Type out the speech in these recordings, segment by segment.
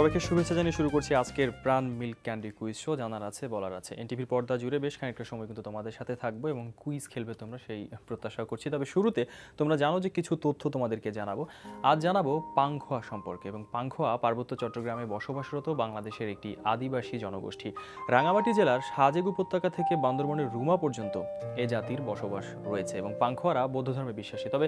সবাইকে শুভেচ্ছা জানিয়ে শুরু করছি আজকের প্রাণ মিল্ক ক্যান্ডি কুইজ শো। জানার আছে বলার আছে, এনটিভির পর্দা জুড়ে বেশ খানিকটা সময় কিন্তু তোমাদের সাথে থাকবো এবং কুইজ খেলবে তোমরা, সেই প্রত্যাশা করছি। তবে শুরুতে তোমরা জানো যে কিছু তথ্য তোমাদেরকে জানাবো। আজ জানাবো পাংখোয়া সম্পর্কে, এবং পাংখোয়া পার্বত্য চট্টগ্রামে বসবাসরত বাংলাদেশের একটি আদিবাসী জনগোষ্ঠী। রাঙামাটি জেলার সাজেক উপত্যকা থেকে বান্দরবনের রুমা পর্যন্ত এ জাতির বসবাস রয়েছে এবং পাংখোয়ারা বৌদ্ধ ধর্মে বিশ্বাসী। তবে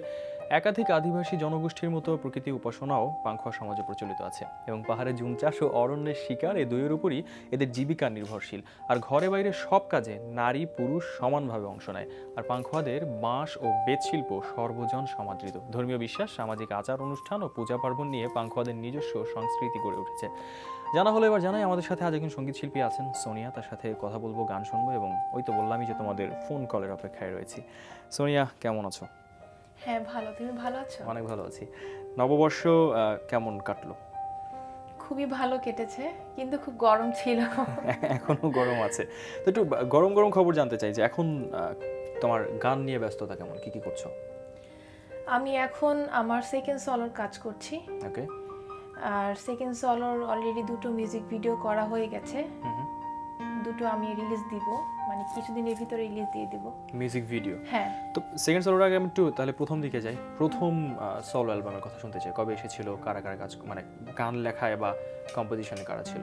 একাধিক আদিবাসী জনগোষ্ঠীর মতো প্রকৃতি উপাসনাও পাংখোয়া সমাজে প্রচলিত আছে এবং পাহাড়ে জুম চাষ ও অরণ্যের শিকার এই দুইয়ের উপরই এদের জীবিকা নির্ভরশীল। আর ঘরে বাইরে সব কাজে নারী পুরুষ সমানভাবে অংশ নেয়। আর পাংখোয়াদের বাঁশ ও বেত শিল্প সর্বজন সমাদৃত। ধর্মীয় বিশ্বাস, সামাজিক আচার অনুষ্ঠান ও পূজা পার্বণ নিয়ে পাংখোয়াদের নিজস্ব সংস্কৃতি গড়ে উঠেছে। জানা হলো এবার জানাই, আমাদের সাথে আজ একজন সঙ্গীত শিল্পী আছেন সোনিয়া, তার সাথে কথা বলবো, গান শুনবো এবং ওই তো বললামই যে তোমাদের ফোন কলের অপেক্ষায় রয়েছি। সোনিয়া, কেমন আছো? হ্যাঁ ভালো, তুমি ভালো আছো? অনেক ভালো আছি। নববর্ষ কেমন কাটলো? খুবই ভালো কেটেছে, কিন্তু খুব গরম ছিল। এখনো গরম আছে, তো একটু গরম গরম খবর জানতে চাই যে এখন তোমার গান নিয়ে ব্যস্ততা কেমন, কি কি করছো? আমি এখন আমার সেকেন্ড সলোর কাজ করছি। ওকে। আর সেকেন্ড সলোর অলরেডি দুটো মিউজিক ভিডিও করা হয়ে গেছে, দুটো আমি রিলিজ দিব, মানে কিছুদিনের ভিতরে রিলিজ দিয়ে দিব মিউজিক ভিডিও। হ্যাঁ, তো সেকেন্ড সলোর আগে আমি একটু তাহলে প্রথম দিকে যাই। প্রথম সলো অ্যালবামের কথা শুনতে চাই, কবে এসেছিল, কারা কারা কাজ, মানে গান লেখায় বা কম্পোজিশনে কারা ছিল?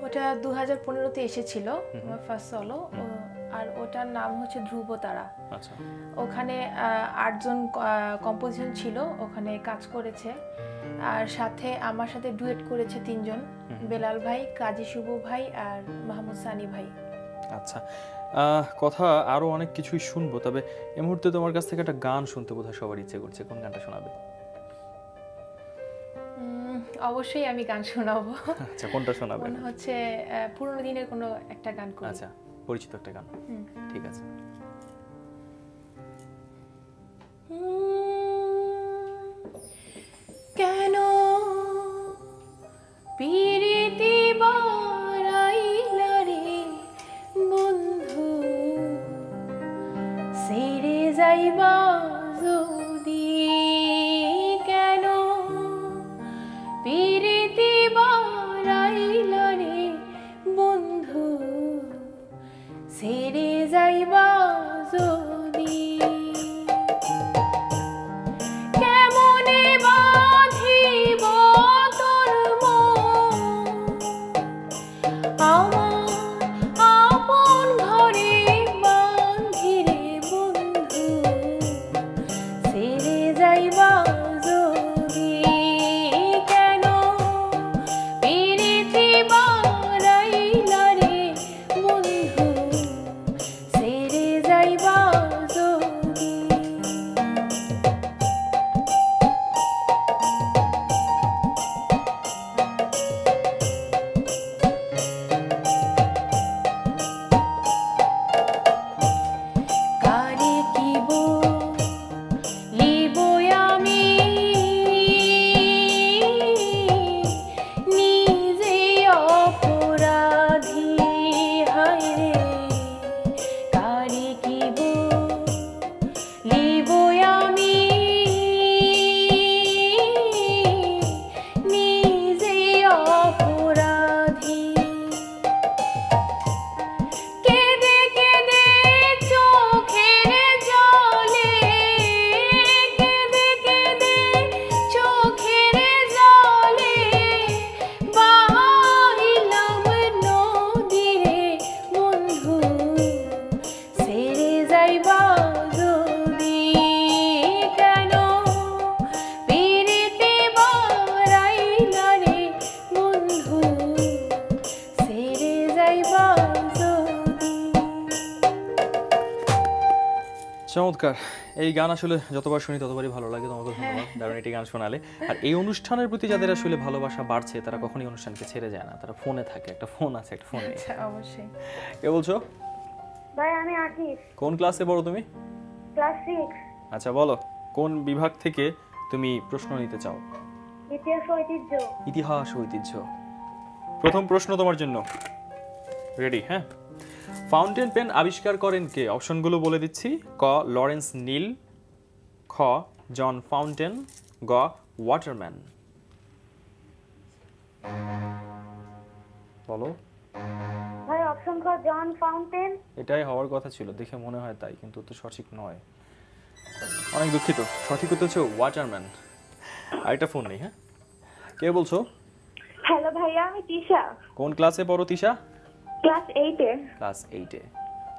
ওটা 2015-তে এসেছিল আমার ফার্স্ট সলো, আর ওটার নাম হচ্ছে ধ্রুব তারা। আচ্ছা। ওখানে 8জন কম্পোজিশন ছিল, ওখানে কাজ করেছে। আর সাথে আমার সাথে ডুয়েট করেছে 3জন, বেলাল ভাই, কাজী শুভ ভাই আর মাহমুদ সানি ভাই। আচ্ছা, কথা আরো অনেক কিছুই শুনবো, তবে এই মুহূর্তে তোমার কাছ থেকে একটা গান শুনতে বোধহয় সবার ইচ্ছে করছে। কোন গানটা শোনাবে? অবশ্যই আমি গান শোনাবো। আচ্ছা, কোনটা শোনাবে? মনে হচ্ছে পুরনো দিনের কোনো একটা গান করি। আচ্ছা, পরিচিত একটা গান। ঠিক আছে। কেন পিরিতি বারাইলা রে বন্ধু, ছেড়ে যাইবা যদি, কেন পিরিতি বারাইলা রে বন্ধু, ছেড়ে যাইবা যদি, কেমনে বাঁধিব তোর মন আমার আপন ঘরে বাঁধি রে বন্ধু, ছেড়ে যাইবা যদি, কেন পিরিতি বারাইলা রে বন্ধু, ছেড়ে যাইবা যদি। কারে কি বলিব আমি নিজে অপরাধী, হায় রে কারে কি বলিব আমি নিজে অপরাধী, কেঁদে কেঁদে চোখের জলে, কেঁদে কেঁদে চোখের জলে বাহিলাম নদী রে বন্ধু, ছেড়ে যাইবা যদি, কেন পিরিতি বারাইলা রে বন্ধু, ছেড়ে যাইবা যদি। চমৎকার। এই গান আসলে যতবার শুনি ততবারই ভালো লাগে। তোমাকে ধন্যবাদ, দারুণ একটি গান শোনালে। আর এই অনুষ্ঠানের প্রতি যাদের আসলে ভালোবাসা বাড়ছে, তারা কখনোই অনুষ্ঠানকে ছেড়ে যায় না, তারা ফোনে থাকে। একটা ফোন আছে, একটা ফোন নেই। আচ্ছা, অবশ্যই। কে বলছো? ভাই আমি আকিব, কোন ক্লাসে পড়ো তুমি? ক্লাস 6, আচ্ছা, বলো কোন বিভাগ থেকে তুমি প্রশ্ন নিতে চাও? ইতিহাস ঐতিহ্য। ইতিহাস ঐতিহ্য। প্রথম প্রশ্ন তোমার জন্য, রেডি? হ্যাঁ। ফাউন্টেন পেন আবিষ্কার করেন কে? অপশনগুলো বলে দিচ্ছি। ক লরেন্স নীল, খ জন ফাউন্টেন, গ ওয়াটারম্যান। বলো। ভাই অপশন খ জন ফাউন্টেন। এটাই হওয়ার কথা ছিল, দেখে মনে হয় তাই, কিন্তু তো সঠিক নয়। অনেক দুঃখিত, সঠিক উত্তর হচ্ছে ওয়াটারম্যান। আরেকটা ফোন নেই। হ্যাঁ, কে বলছো? হ্যালো ভাইয়া, আমি তিশা। কোন ক্লাসে পড়ো তিশা? ক্লাস 8 এ। ক্লাস 8 এ।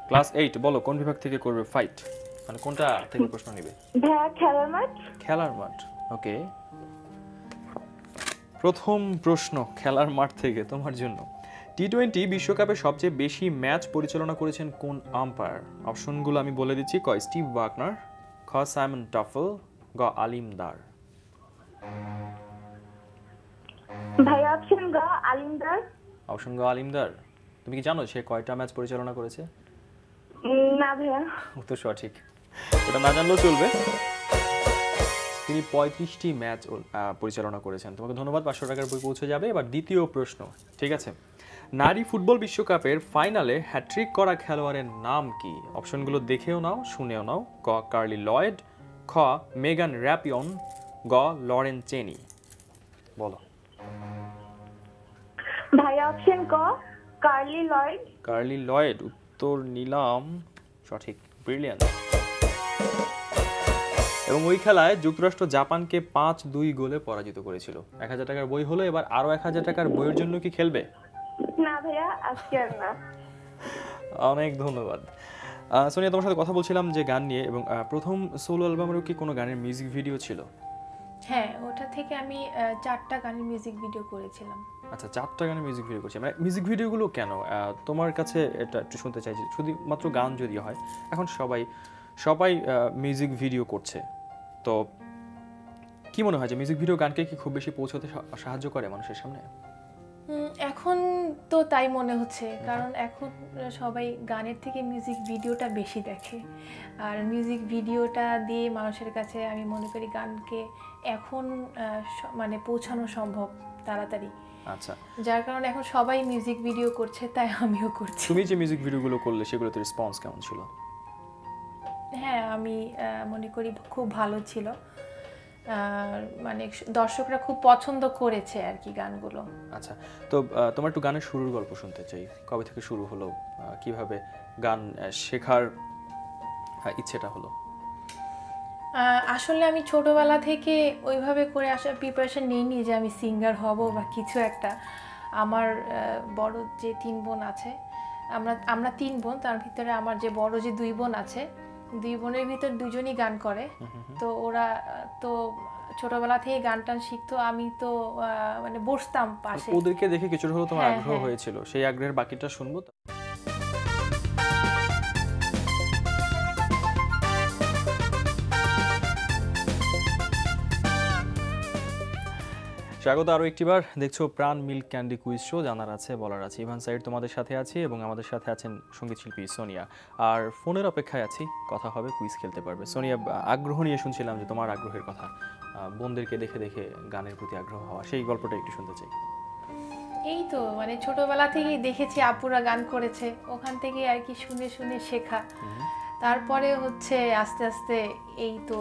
ক্লাস 8, বলো কোন বিভাগ থেকে করবে ফাইট, মানে কোনটা থেকে প্রশ্ন নেবে? ভাইয়া খেলার মাঠ। খেলার মাঠ, ওকে। প্রথম প্রশ্ন খেলার মাঠ থেকে তোমার জন্য। টি-20 বিশ্বকাপে সবচেয়ে বেশি ম্যাচ পরিচালনা করেছেন কোন আম্পায়ার? অপশনগুলো আমি বলে দিচ্ছি। ক স্টিভ ওয়াগনার, খ সাইমন টাফেল, গ আলিম দার। ভাইয়া অপশন গ আলিমদার। অপশন গ আলিম দার। তুমি কি জানো সে কয়টা ম্যাচ পরিচালনা করেছে? না ভাইয়া। উত্তর সঠিক, ওটা না জানলেও চলবে। তিনি 35টি ম্যাচ পরিচালনা করেছেন। তোমাকে ধন্যবাদ, 500 টাকার বই পৌঁছে যাবে। এবার দ্বিতীয় প্রশ্ন, ঠিক আছে। নারী ফুটবল বিশ্বকাপের ফাইনালে হ্যাট্রিক করা খেলোয়াড়ের নাম কি? অপশনগুলো দেখেও নাও, শুনেও নাও। ক কার্লি লয়েড, খ মেগান র্যাপিয়ন, গ লরেন চেনি। বলো। ভাইয়া অপশন ক কার্লি লয়েড। কার্লি লয়েড উত্তর নিলাম, সঠিক, ব্রিলিয়ান্ট। এবং ওই খেলায় যুক্তরাষ্ট্র জাপানকে 5-2 গোলে পরাজিত করেছিল। 1000 টাকার বই হলো, এবার আরো 1000 টাকার বইয়ের জন্য কি খেলবে? না ভাইয়া, আজকে আর না। অনেক ধন্যবাদ। সোনিয়া, তোমার সাথে কথা বলছিলাম যে গান নিয়ে, এবং প্রথম সোলো অ্যালবামেরও কি কোনো গানের মিউজিক ভিডিও ছিল? হ্যাঁ, ওটা থেকে আমি 4টা গানের মিউজিক ভিডিও করেছিলাম। আচ্ছা, 4টা গানের মিউজিক ভিডিও করছি। মানে মিউজিক ভিডিওগুলো কেন তোমার কাছে, এটা একটু শুনতে চাইছি। শুধুমাত্র গান যদি হয়, এখন সবাই মিউজিক ভিডিও করছে, তো কি মনে হয় যে মিউজিক ভিডিও গানকে কি খুব বেশি পৌঁছতে সাহায্য করে মানুষের সামনে? এখন তো তাই মনে হচ্ছে, কারণ এখন সবাই গানের থেকে মিউজিক ভিডিওটা বেশি দেখে। আর মিউজিক ভিডিওটা দিয়ে মানুষের কাছে আমি মনে করি গানকে এখন মানে পৌঁছানো সম্ভব তাড়াতাড়ি। আচ্ছা, যার কারণে এখন সবাই মিউজিক ভিডিও করছে, তাই আমিও করছি। তুমি যে মিউজিক ভিডিওগুলো করলে সেগুলোতে রেসপন্স কেমন ছিল? হ্যাঁ, আমি মনে করি খুব ভালো ছিল। মানে দর্শকরা খুব পছন্দ করেছে আর কি গানগুলো। আচ্ছা, তো তোমার একটু গানের শুরুর গল্প শুনতে চাই। কবে থেকে শুরু হলো, কিভাবে গান শেখার ইচ্ছেটা হলো? আসলে আমি ছোটবেলা থেকে ওইভাবে করে আসার প্রিপারেশন নিইনি যে আমি সিঙ্গার হব বা কিছু একটা। আমার বড় যে 3 বোন আছে, আমরা 3 বোন, তার ভিতরে আমার যে বড় যে 2 বোন আছে, 2 বোনের ভিতর 2জনই গান করে। তো ওরা তো ছোটবেলা থেকে গান টান শিখতো, আমি তো মানে বসতাম পাশে। ওদেরকে দেখে কিছুটা হলো তোমার হ্যাঁ, আগ্রহ হ্যাঁ। হয়েছিল, সেই আগ্রহের বাকিটা শুনবো। স্বাগত আরও একটিবার। দেখছো প্রাণ মিল্ক ক্যান্ডি কুইজ শো, জানার আছে বলার আছে। ইভান সাইড তোমাদের সাথে আছি, এবং আমাদের সাথে আছেন সঙ্গীত শিল্পী সোনিয়া। আর ফোনের অপেক্ষায় আছি, কথা হবে, কুইজ খেলতে পারবে। সোনিয়া, আগ্রহ নিয়ে শুনছিলাম যে তোমার আগ্রহের কথা, বোনদেরকে দেখে দেখে গানের প্রতি আগ্রহ হওয়া, সেই গল্পটা একটু শুনতে চাই। এই তো মানে ছোটবেলা থেকেই দেখেছি আপুরা গান করেছে, ওখান থেকে আর কি শুনে শুনে শেখা। তারপরে হচ্ছে আস্তে আস্তে এই তো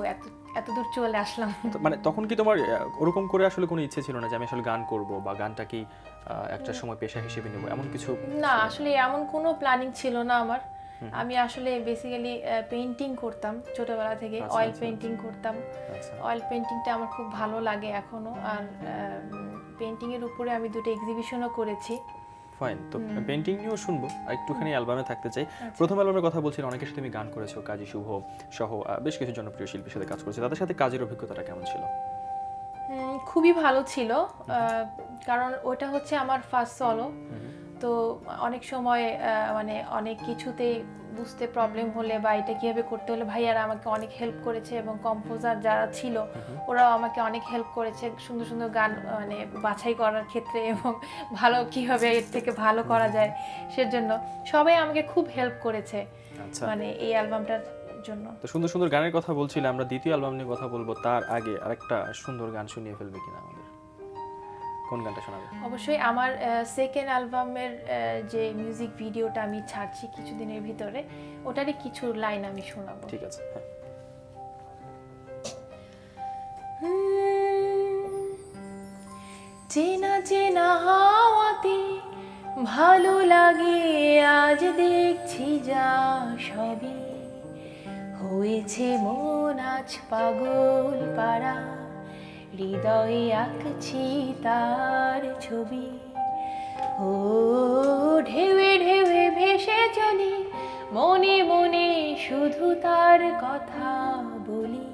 এত দূর চলে আসলাম। মানে তখন কি তোমার ওরকম করে আসলে কোনো ইচ্ছে ছিল না যে আমি আসলে গান করব বা গানটাকে একটা সময় পেশা হিসেবে নেব, এমন কিছু? না, আসলে এমন কোনো প্ল্যানিং ছিল না আমার। আমি আসলে বেসিক্যালি পেইন্টিং করতাম ছোটবেলা থেকে, অয়েল পেইন্টিং করতাম। অয়েল পেইন্টিংটা আমার খুব ভালো লাগে এখনো। আর পেইন্টিং এর উপরে আমি 2টা এক্সিবিশনও করেছি। ফাইন, তো পেইন্টিং নিয়েও শুনবো, একটুখানি অ্যালবামে থাকতে চাই। প্রথম অ্যালবামের কথা বলছিলেন, অনেকের সাথে তুমি গান করেছো, কাজী শুভ সহ বেশ কিছু জনপ্রিয় শিল্পীর সাথে কাজ করেছো। তাদের সাথে কাজের অভিজ্ঞতাটা কেমন ছিল? খুবই ভালো ছিল, কারণ ওটা হচ্ছে আমার ফার্স্ট সলো। তো অনেক সময় মানে অনেক কিছুতেই বুঝতে প্রবলেম হলে বা এটা কীভাবে করতে হলে ভাইয়ারা আমাকে অনেক হেল্প করেছে, এবং কম্পোজার যারা ছিল ওরাও আমাকে অনেক হেল্প করেছে সুন্দর সুন্দর গান মানে বাছাই করার ক্ষেত্রে, এবং ভালো কীভাবে এর থেকে ভালো করা যায় সেজন্য সবাই আমাকে খুব হেল্প করেছে মানে এই অ্যালবামটার জন্য। তো সুন্দর সুন্দর গানের কথা বলছিলাম, আমরা দ্বিতীয় অ্যালবাম নিয়ে কথা বলবো, তার আগে আরেকটা সুন্দর গান শুনিয়ে ফেলবে কিনা আমাদের? কোন গানটা শোনাবে? অবশ্যই আমার সেকেন্ড অ্যালবামের যে মিউজিক ভিডিওটা আমি ছাড়ছি কিছুদিনের ভিতরে, ওটারই কিছু লাইন আমি শোনাবো। ঠিক আছে, হ্যাঁ। চেনা চেনা হাওয়াতে ভালো লাগে আজ দেখছি যা সবই হয়েছে মন আজ পাগল পাড়া হৃদয়ে আঁকছি তার ছবি ও ঢেউে ঢেউে ভেসে চলি মনে মনে শুধু তার কথা বলি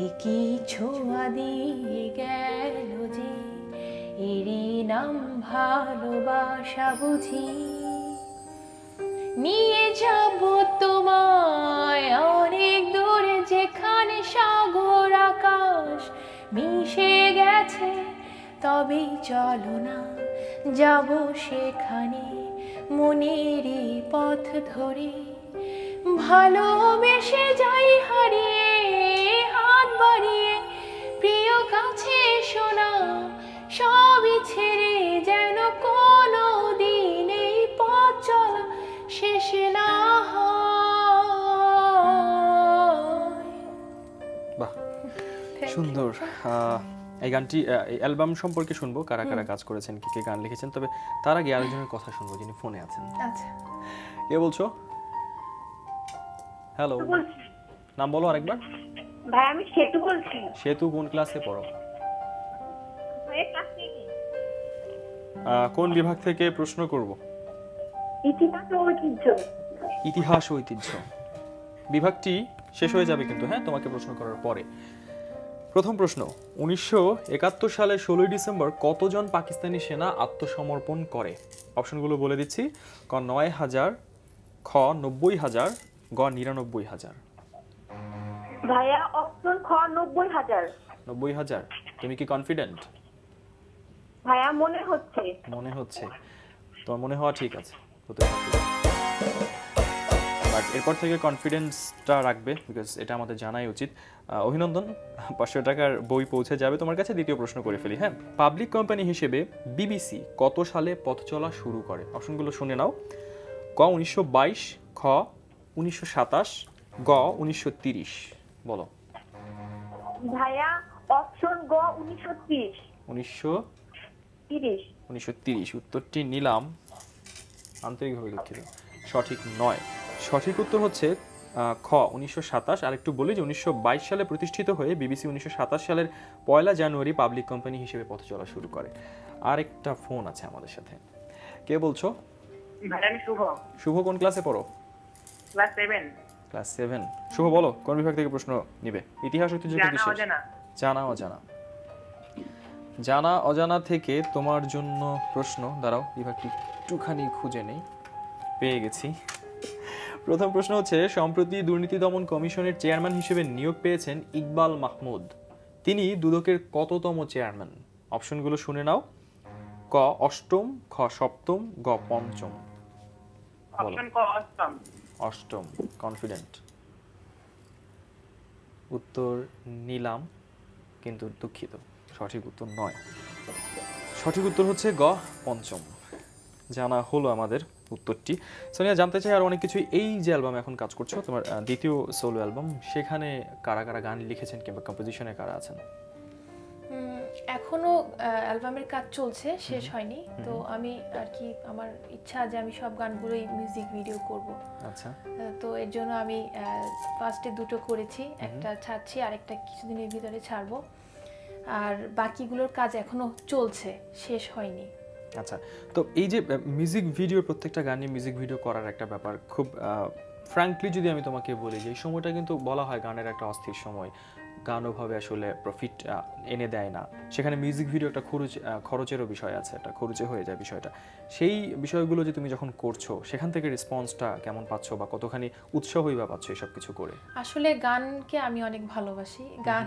একই ছোঁয়া দিয়ে গেল যে এরই নাম ভালোবাসা বুঝি নিয়ে যাব তোমায় অনেক দূরে যেখানে সাগর আকাশ মিশে গেছে তবেই চলো না যাব সেখানে মনেরই পথ ধরে ভালোবেসে যাই হারিয়ে হাত বাড়িয়ে প্রিয় কাছে শোনা সবই ছেড়ে যেন কোনো দিন এই পথ চলা শেষ না হয়। বাহ, সুন্দর। এই গানটি এই অ্যালবাম সম্পর্কে শুনবো, কারা কারা কাজ করেছেন, কি কি গান লিখেছেন, তবে তার আগে আরেকজনের কথা শুনবো যিনি ফোনে আছেন। আচ্ছা, কে বলছো? হ্যালো, নাম বলো আরেকবার। ভাই আমি সেতু বলছি। সেতু কোন ক্লাসে পড়ো? ভাই ক্লাস 9 কোন বিভাগ থেকে প্রশ্ন করব? ইতিহাস ও ঐতিহ্য। ইতিহাস ও ঐতিহ্য বিভাগটি শেষ হয়ে যাবে কিন্তু, হ্যাঁ, তোমাকে প্রশ্ন করার পরে। প্রথম প্রশ্ন, 1971 সালে 16 ডিসেম্বর কতজন পাকিস্তানি সেনা আত্মসমর্পণ করে? অপশনগুলো বলে দিচ্ছি। ক 9,000, খ 90,000, গ 99,000। ভাইয়া অপশন খ 90,000। 90,000, তুমি কি কনফিডেন্ট? ভাইয়া মনে হচ্ছে। মনে হচ্ছে, তোমার মনে হওয়া ঠিক আছে, হতে পারে। বাট এরপর থেকে কনফিডেন্সটা রাখবে, বিকজ এটা আমাদের জানাই উচিত। অভিনন্দন, 500 টাকার বই পৌঁছে যাবে তোমার কাছে। দ্বিতীয় প্রশ্ন করে ফেলি, হ্যাঁ। পাবলিক কোম্পানি হিসেবে বিবিসি কত সালে পথ চলা শুরু করে? অপশনগুলো শুনে নাও। ক 1922, খ 1927, গ 1930। বলো। ভাইয়া অপশন গ 1930। 1930 উত্তরটি নিলাম, আন্তরিকভাবে দুঃখিত, সঠিক নয়। সঠিক উত্তর হচ্ছে খ 1927। আর একটু বলি যে 1922 সালে প্রতিষ্ঠিত হয়ে বিবিসি 1927 সালের 1 জানুয়ারি পাবলিক কোম্পানি হিসেবে পথ চলা শুরু করে। আর একটা ফোন আছে আমাদের সাথে, কে বলছো? ভাই আমি শুভ। শুভ কোন ক্লাসে পড়ো? ক্লাস 7। ক্লাস 7। শুভ বলো, কোন বিভাগ থেকে প্রশ্ন নিবে? ইতিহাস ঐতিহ্য থেকে জানা শেষ। অজানা। জানা অজানা। জানা অজানা থেকে তোমার জন্য প্রশ্ন। দাঁড়াও, বিভাগটি একটুখানি খুঁজে নেই, পেয়ে গেছি। প্রথম প্রশ্ন হচ্ছে, সম্প্রতি দুর্নীতি দমন কমিশনের চেয়ারম্যান হিসেবে নিয়োগ পেয়েছেন ইকবাল মাহমুদ। তিনি দুদকের কততম চেয়ারম্যান? অপশনগুলো শুনে নাও। ক 8ম, খ 7ম, গ 5ম। অপশন ক 8ম। 8ম, কনফিডেন্ট? উত্তর নিলাম, কিন্তু দুঃখিত, সঠিক উত্তর নয়। সঠিক উত্তর হচ্ছে গ 5ম। জানা হলো আমাদের উত্তরটি। সোনিয়া, জানতে চাই আর অনেক কিছু। এই যে অ্যালবামে এখন কাজ করছো, তোমার দ্বিতীয় সোলো অ্যালবাম, সেখানে কারা কারা গান লিখেছেন কিংবা কম্পোজিশনে কারা আছেন? এখনো অ্যালবামের কাজ চলছে, শেষ হয়নি। তো আমি আর কি, আমার ইচ্ছা যে আমি সব গানগুলোই মিউজিক ভিডিও করব। আচ্ছা। তো এর জন্য আমি ফার্স্টে 2টো করেছি, একটা ছাড়ছি, আরেকটা কিছুদিনের ভিতরে ছাড়বো। আর বাকিগুলোর কাজ এখনো চলছে, শেষ হয়নি। আচ্ছা, তো এই যে মিউজিক ভিডিও, প্রত্যেকটা গানে মিউজিক ভিডিও করার একটা ব্যাপার, খুব ফ্র্যাঙ্কলি যদি আমি তোমাকে বলি যে এই সময়টা কিন্তু বলা হয় গানের একটা অস্থির সময়, গান ওভাবে আসলে প্রফিট এনে দেয় না, সেখানে মিউজিক ভিডিও একটা খরচেরও বিষয় আছে, একটা খরচে হয়ে যায় বিষয়টা। সেই বিষয়গুলো যে তুমি যখন করছো, সেখান থেকে রেসপন্সটা কেমন পাচ্ছো বা কতখানি উৎসাহই বা পাচ্ছো এসব কিছু করে? আসলে গানকে আমি অনেক ভালোবাসি, গান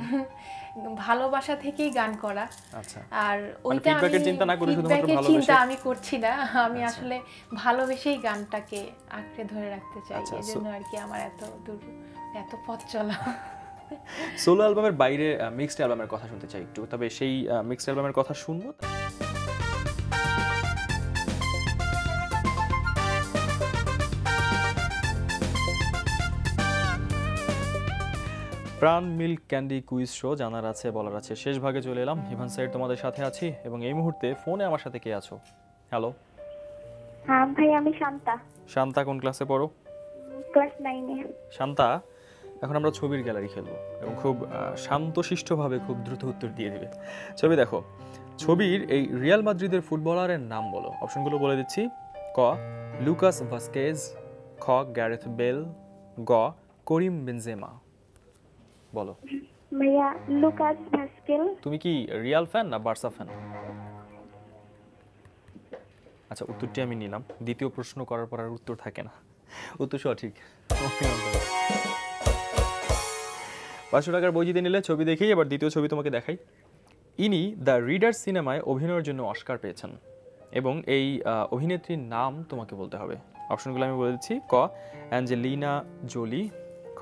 ভালোবাসা থেকেই গান করা। আচ্ছা। আর ওইটা ফিডব্যাকের চিন্তা না করে শুধুমাত্র ভালোবাসা চিন্তা আমি করছি না, আমি আসলে ভালোবেসেই গানটাকে আঁকড়ে ধরে রাখতে চাই। এজন্য আর কি আমার এত পথ চলা। সোলো অ্যালবামের বাইরে মিক্সড অ্যালবামের কথা শুনতে চাই একটু, তবে সেই মিক্সড অ্যালবামের কথা শুনবো। প্রাণ মিল্ক ক্যান্ডি কুইজ শো জানার আছে বলার আছে শেষ ভাগে চলে এলাম। ইভান সাইড তোমাদের সাথে আছি এবং এই মুহূর্তে ফোনে আমার সাথে কে আছো? হ্যালো হ্যাঁ ভাই, আমি শান্তা, শান্তা, কোন ক্লাসে পড়ো? ক্লাস 9 এ। শান্তা, এখন আমরা ছবির গ্যালারি খেলবো এবং খুব শান্তশিষ্টভাবে খুব দ্রুত উত্তর দিয়ে দিবে। ছবি দেখো, ছবির এই রিয়াল মাদ্রিদের ফুটবলারের নাম বলো। অপশনগুলো বলে দিচ্ছি। ক লুকাস ভাস্কেজ, খ গ্যারেথ বেল, গ করিম বেনজেমা। বলো। ভাইয়া লুকাস ভাস্কেল। তুমি কি রিয়াল ফ্যান না বার্সা ফ্যান? আচ্ছা, উত্তরটি আমি নিলাম। দ্বিতীয় প্রশ্ন করার পর আর উত্তর থাকে না। উত্তর সঠিক। 500 টাকার বই জিতে নিলে। ছবি দেখেই এবার দ্বিতীয় ছবি তোমাকে দেখাই। ইনি দ্য রিডার সিনেমায় অভিনয়ের জন্য অস্কার পেয়েছেন এবং এই অভিনেত্রীর নাম তোমাকে বলতে হবে। অপশনগুলো আমি বলে দিচ্ছি। ক অ্যাঞ্জেলিনা জোলি, খ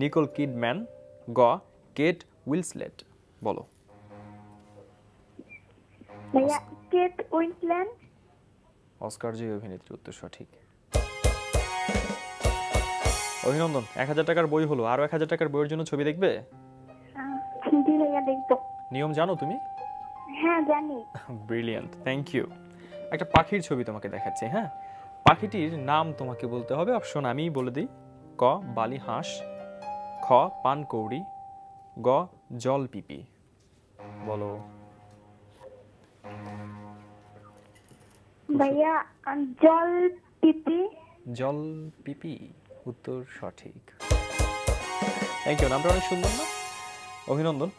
নিকোল কিডম্যান, গ কেট উইলসলেট। বলো। ভাইয়া কেট উইন্সল্যান্ড। অস্কার জয়ী অভিনেত্রী, উত্তর সঠিক। অভিনন্দন, 1000 টাকার বই হলো। আরো 1000 টাকার বইয়ের জন্য ছবি দেখবে? জি ভাইয়া, দেখবো। নিয়ম জানো তুমি? হ্যাঁ জানি। Brilliant, thank you. একটা পাখির ছবি তোমাকে দেখাচ্ছি। হ্যাঁ, পাখিটির নাম তোমাকে বলতে হবে। অপশন আমি বলে দিই। ক বালি হাঁস, খ পানকৌড়ি, গ জল পিপি। বলো। ভাইয়া জল পিপি। জল পিপি, উত্তর সঠিক। Thank you. নামটা অনেক সুন্দর না? অভিনন্দন,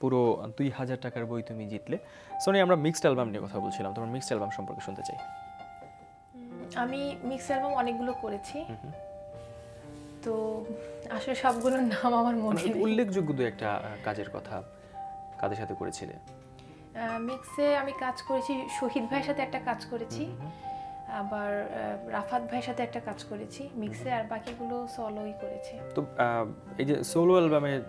পুরো 2000 টাকার বই তুমি জিতলে। সোনি, আমরা মিক্সড অ্যালবাম নিয়ে কথা বলছিলাম, তোমার মিক্সড অ্যালবাম সম্পর্কে শুনতে চাই। আমি মিক্স অ্যালবাম অনেকগুলো করেছি, তো আসলে সবগুলোর নাম আমার মনে নেই। উল্লেখযোগ্য দু একটা কাজের কথা কাদের সাথে করেছিলে? মিক্সে আমি কাজ করেছি, শহীদ ভাইয়ের সাথে একটা কাজ করেছি, আবার রাফাত ভাইয়ের সাথে একটা কাজ করেছি মিক্সে, আর বাকিগুলো সোলোই করেছি। তো এই যে সোলো অ্যালবামের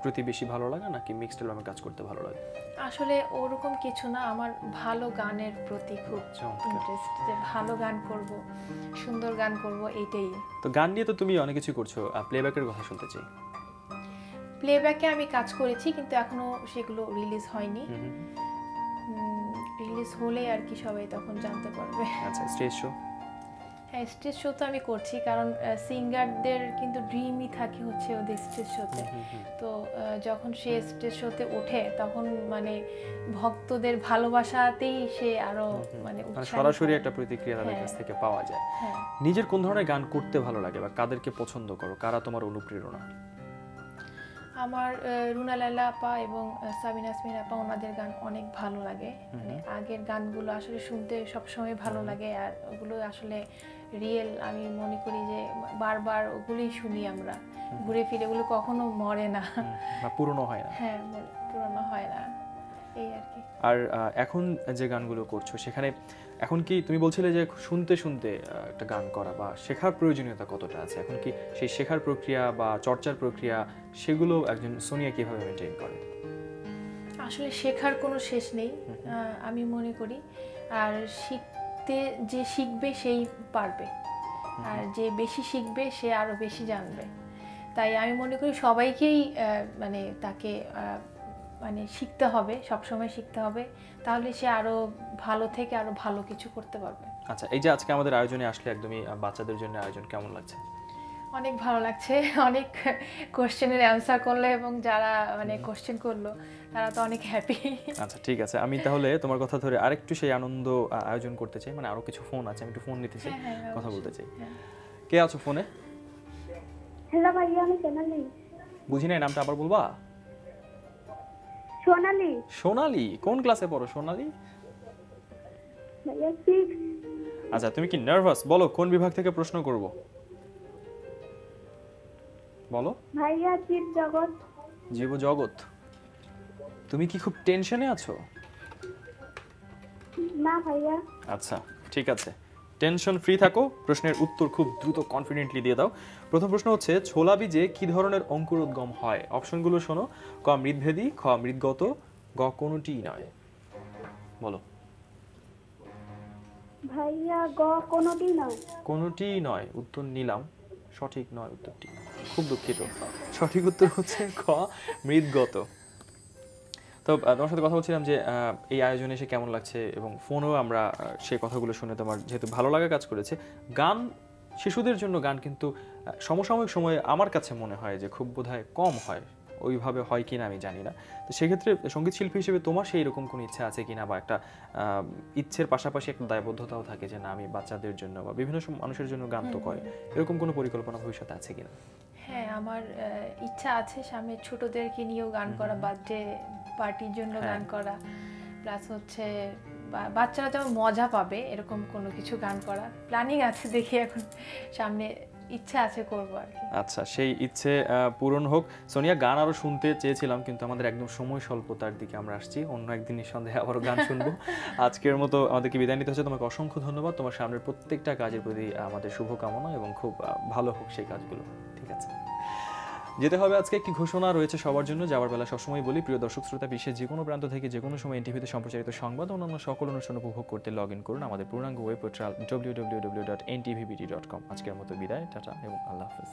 প্রতি বেশি ভালো লাগে নাকি মিক্সড অ্যালবামে কাজ করতে ভালো লাগে? আসলে ওরকম কিছু না, আমার ভালো গানের প্রতি খুব ইন্টারেস্ট, যে ভালো গান করব, সুন্দর গান করব, এইটাই। তো গান নিয়ে তো তুমি অনেক কিছু করছো, প্লেব্যাকের কথা শুনতে চাই। প্লেব্যাকে আমি কাজ করেছি, কিন্তু এখনো সেগুলো রিলিজ হয়নি। রিলিজ হলে আর কি সবাই তখন জানতে পারবে। আচ্ছা, স্টেজ শো? হ্যাঁ, স্টেজ শো তো আমি করছি, কারণ সিঙ্গারদের কিন্তু ড্রিমই থাকে হচ্ছে ওদের স্টেজ শোতে। তো যখন সে স্টেজ শোতে ওঠে তখন মানে ভক্তদের ভালোবাসাতেই সে আরো মানে সরাসরি একটা প্রতিক্রিয়া তাদের কাছ থেকে পাওয়া যায়। নিজের কোন ধরনের গান করতে ভালো লাগে বা কাদেরকে পছন্দ করো, কারা তোমার অনুপ্রেরণা? আমার রুনা লায়লা আপা এবং সাবিনা ইয়াসমিন আপা, ওনাদের গান অনেক ভালো লাগে। মানে আগের গানগুলো আসলে শুনতে সবসময় ভালো লাগে, আর ওগুলো আসলে রিয়েল। আমি মনে করি যে বারবার ওগুলোই শুনি আমরা, ঘুরে ফিরে, ওগুলো কখনো মরে না বা পুরনো হয় না। হ্যাঁ, পুরনো হয় না, এই আর কি। আর এখন যে গানগুলো করছো সেখানে এখন কি তুমি বলছিলে যে শুনতে শুনতে একটা গান করা বা শেখার প্রয়োজনীয়তা কতটা আছে? এখন কি সেই শেখার প্রক্রিয়া বা চর্চার প্রক্রিয়া সেগুলো একজন সোনিয়া কিভাবে মেনটেন করে? আসলে শেখার কোনো শেষ নেই আমি মনে করি, আর যে শিখবে সেই পারবে, আর যে বেশি শিখবে সে আরো বেশি জানবে। তাই আমি মনে করি সবাইকেই মানে তাকে মানে শিখতে হবে, সবসময় শিখতে হবে, তাহলে সে আরো ভালো থেকে আরো ভালো কিছু করতে পারবে। আচ্ছা, এই যে আজকে আমাদের আয়োজনে আসলে একদমই বাচ্চাদের জন্য আয়োজন, কেমন লাগছে? অনেক ভালো লাগছে, অনেক কোশ্চেনের অ্যান্সার করলে এবং যারা মানে কোশ্চেন করলো তারা তো অনেক হ্যাপি। আচ্ছা, ঠিক আছে, আমি তাহলে তোমার কথা ধরে আরেকটু সেই আনন্দ আয়োজন করতে চাই। মানে আরো কিছু ফোন আছে, আমি একটু ফোন নিতে চাই, কথা বলতে চাই। কে আছো ফোনে? হ্যালো ভাইয়া, আমি সোনালি। বুঝি নাই, নামটা আবার বলবা? সোনালি। সোনালি, কোন ক্লাসে পড়ো সোনালি? ভাইয়া 6। আচ্ছা, তুমি কি নার্ভাস? বলো কোন বিভাগ থেকে প্রশ্ন করব? বলো। ভাইয়া জীব জগৎ। জীব জগৎ। তুমি কি খুব টেনশনে আছো? না ভাইয়া। আচ্ছা, ঠিক আছে, টেনশন ফ্রি থাকো। প্রশ্নের উত্তর খুব দ্রুত কনফিডেন্টলি দিয়ে দাও। প্রথম প্রশ্ন হচ্ছে, ছোলা বীজে কি ধরনের অঙ্কুরোদ্গম হয়? অপশনগুলো শোনো। ক মৃদভেদী, খ মৃদগত, গ কোনটিই নয়। বলো। ভাইয়া গ কোনটি নয়। কোনটিই নয় উত্তর নিলাম, সঠিক নয় উত্তরটি। খুব দুঃখিত। সঠিক উত্তর হচ্ছে খ মৃদগত। তো তোমার সাথে কথা বলছিলাম যে এই আয়োজনে এসে কেমন লাগছে, এবং ফোনেও আমরা সেই কথাগুলো শুনে তোমার যেহেতু ভালো লাগা কাজ করেছে। গান, শিশুদের জন্য গান কিন্তু সমসাময়িক সময়ে আমার কাছে মনে হয় যে খুব বোধহয় কম হয়, ওইভাবে হয় কিনা আমি জানি না। তো সেক্ষেত্রে সঙ্গীত শিল্পী হিসেবে তোমার সেই রকম কোনো ইচ্ছা আছে কিনা, বা একটা ইচ্ছের পাশাপাশি একটা দায়বদ্ধতাও থাকে যে না আমি বাচ্চাদের জন্য বা বিভিন্ন মানুষের জন্য গান তো করে, এরকম কোনো পরিকল্পনা ভবিষ্যতে আছে কিনা? হ্যাঁ, আমার ইচ্ছা আছে সামনে ছোটদেরকে নিয়েও গান করা, বার্থডে পার্টির জন্য গান করা, প্লাস হচ্ছে বাচ্চারা যেমন মজা পাবে এরকম কোনো কিছু গান করা প্ল্যানিং আছে, দেখি এখন সামনে ইচ্ছা আছে করব আর কি। আচ্ছা, সেই ইচ্ছে পূরণ হোক। সোনিয়া, গান আরো শুনতে চেয়েছিলাম কিন্তু আমাদের একদম সময় স্বল্পতার দিকে আমরা আসছি, অন্য একদিন নিঃসন্দেহে আবারও গান শুনবো। আজকের মতো আমাদেরকে বিদায় নিতে হচ্ছে। তোমাকে অসংখ্য ধন্যবাদ। তোমার সামনের প্রত্যেকটা কাজের প্রতি আমাদের শুভকামনা, এবং খুব ভালো হোক সেই কাজগুলো। ঠিক আছে, যেতে হবে আজকে। একটি ঘোষণা রয়েছে সবার জন্য, যাওয়ার বেলা সবসময় বলি, প্রিয় দর্শক শ্রোতা, বিশ্বের যে কোনো প্রান্ত থেকে যে কোনো সময় এনটিভিতে সম্প্রচারিত সংবাদ অন্যান্য সকল অনুষ্ঠান উপভোগ করতে লগ ইন করুন আমাদের পূর্ণাঙ্গ ওয়েব পোর্টাল www.ntvbt.com। আজকের মতো বিদায়, টাটা এবং আল্লাহ হাফেজ।